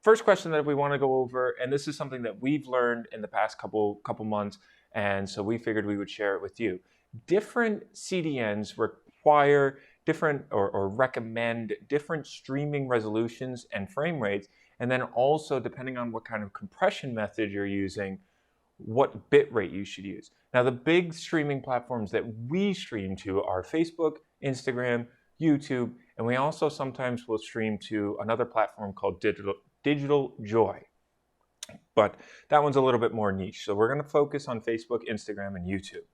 first question that we want to go over, and this is something that we've learned in the past couple months, and so we figured we would share it with you. Different CDNs require different or recommend different streaming resolutions and frame rates, and then also depending on what kind of compression method you're using, what bit rate you should use. Now, the big streaming platforms that we stream to are Facebook, Instagram, YouTube, and we also sometimes will stream to another platform called Digital Joy. But that one's a little bit more niche. So we're going to focus on Facebook, Instagram, and YouTube.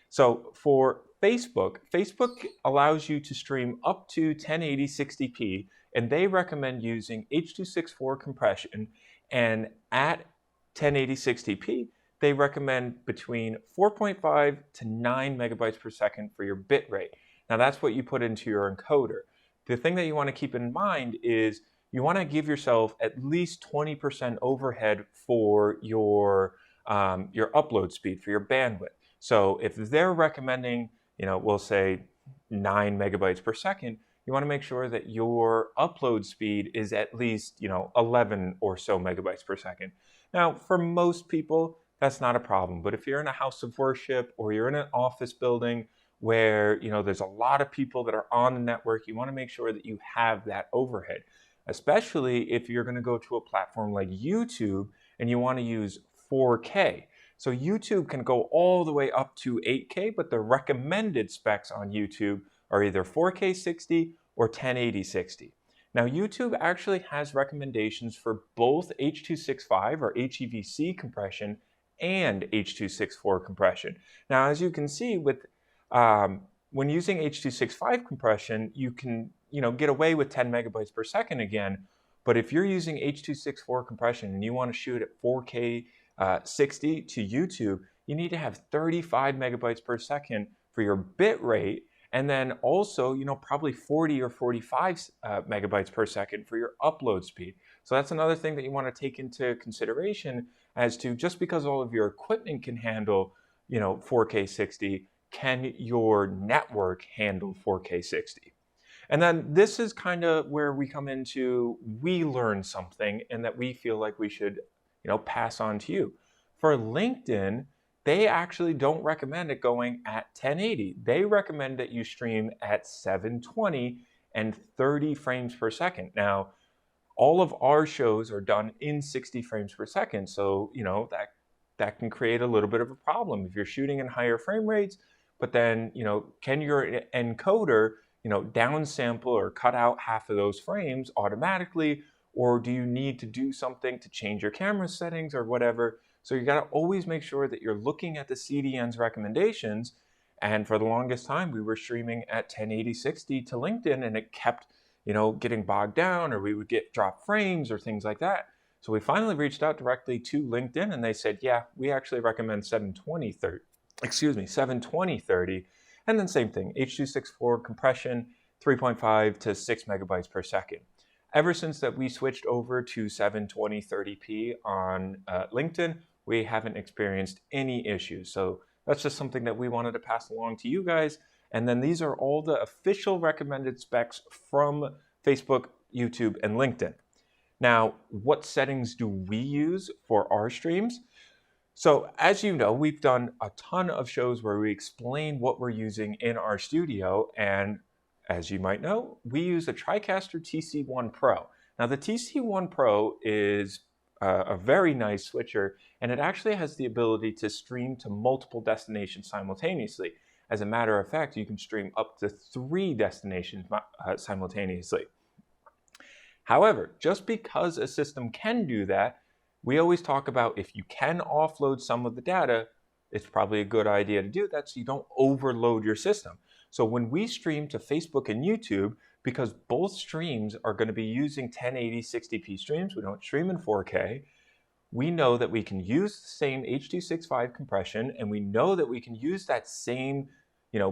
So for Facebook allows you to stream up to 1080 60p, and they recommend using H.264 compression, and at 1080 60p, they recommend between 4.5 to 9 megabytes per second for your bit rate. Now that's what you put into your encoder. The thing that you want to keep in mind is you want to give yourself at least 20% overhead for your upload speed, for your bandwidth. So if they're recommending, we'll say 9 megabytes per second, you want to make sure that your upload speed is at least, 11 or so megabytes per second. Now, for most people, that's not a problem. But if you're in a house of worship or you're in an office building where, there's a lot of people that are on the network, you want to make sure that you have that overhead, especially if you're going to go to a platform like YouTube and you want to use 4K. So YouTube can go all the way up to 8K, but the recommended specs on YouTube are either 4K 60 or 1080 60. Now, YouTube actually has recommendations for both H.265 or HEVC compression and H.264 compression. Now, as you can see, with when using H.265 compression, you can get away with 10 megabytes per second again. But if you're using H.264 compression and you want to shoot at 4K 60 to YouTube, you need to have 35 megabytes per second for your bit rate, and then also, probably 40 or 45 megabytes per second for your upload speed. So that's another thing that you want to take into consideration as to just because all of your equipment can handle, 4K 60, can your network handle 4K 60? And then this is kind of where we come into, we learn something and that we feel like we should, pass on to you. For LinkedIn, they actually don't recommend it going at 1080. They recommend that you stream at 720 and 30 frames per second. Now, all of our shows are done in 60 frames per second. So, that can create a little bit of a problem if you're shooting in higher frame rates, but then, can your encoder, downsample or cut out half of those frames automatically, or do you need to do something to change your camera settings or whatever? So you got to always make sure that you're looking at the CDN's recommendations. And for the longest time, we were streaming at 1080 60 to LinkedIn, and it kept, getting bogged down, or we would get dropped frames or things like that. So we finally reached out directly to LinkedIn, and they said, yeah, we actually recommend 720 30. And then same thing, H.264 compression, 3.5 to 6 megabytes per second. Ever since that we switched over to 720 30p on LinkedIn, we haven't experienced any issues. So that's just something that we wanted to pass along to you guys. And then these are all the official recommended specs from Facebook, YouTube, and LinkedIn. Now, what settings do we use for our streams? So as you know, we've done a ton of shows where we explain what we're using in our studio, and as you might know, we use a TriCaster TC1 Pro. Now the TC1 Pro is a very nice switcher, and it actually has the ability to stream to multiple destinations simultaneously. As a matter of fact, you can stream up to 3 destinations simultaneously. However, just because a system can do that, we always talk about if you can offload some of the data, it's probably a good idea to do that so you don't overload your system. So when we stream to Facebook and YouTube, because both streams are going to be using 1080 60p streams, we don't stream in 4K, we know that we can use the same H.265 compression, and we know that we can use that same,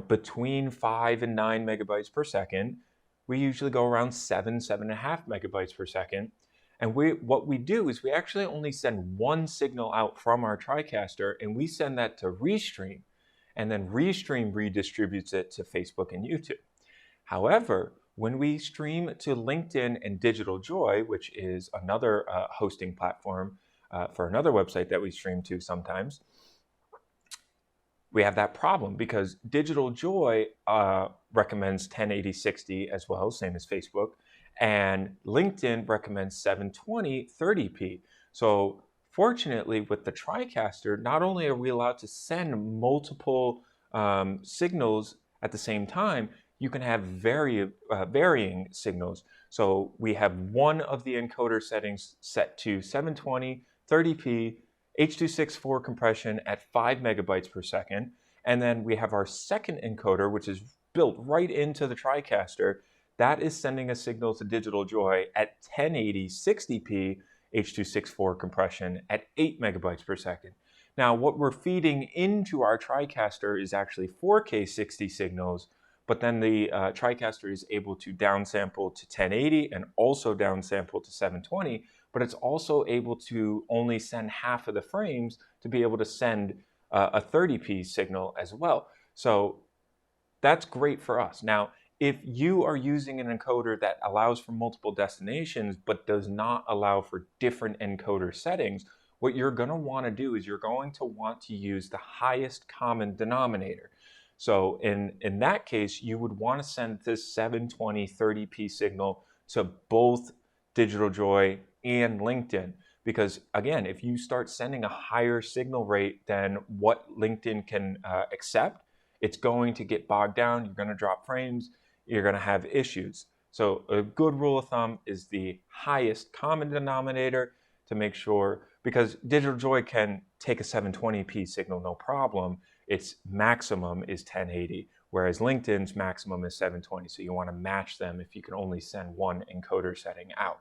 between 5 and 9 megabytes per second. We usually go around 7.5 megabytes per second. And what we do is we actually only send one signal out from our TriCaster, and we send that to Restream, and then Restream redistributes it to Facebook and YouTube. However, When we stream to LinkedIn and Digital Joy, which is another hosting platform for another website that we stream to sometimes, we have that problem because Digital Joy recommends 1080-60 as well, same as Facebook, and LinkedIn recommends 720 30p. So fortunately, with the TriCaster, not only are we allowed to send multiple signals at the same time, you can have varying signals. So we have one of the encoder settings set to 720 30p H.264 compression at 5 megabytes per second. And then we have our second encoder, which is built right into the TriCaster. That is sending a signal to Digital Joy at 1080 60p H.264 compression at 8 megabytes per second. Now, what we're feeding into our TriCaster is actually 4K 60 signals, but then the TriCaster is able to downsample to 1080 and also downsample to 720, but it's also able to only send half of the frames to be able to send a 30p signal as well. So that's great for us. Now, if you are using an encoder that allows for multiple destinations but does not allow for different encoder settings, what you're going to want to do is you're going to want to use the highest common denominator. So in that case, you would want to send this 720 30p signal to both Digital Joy and LinkedIn. Because again, if you start sending a higher signal rate than what LinkedIn can accept, it's going to get bogged down. You're going to drop frames. You're going to have issues. So a good rule of thumb is the highest common denominator to make sure, because Digital Joy can take a 720p signal no problem. Its maximum is 1080, whereas LinkedIn's maximum is 720. So you want to match them if you can only send one encoder setting out.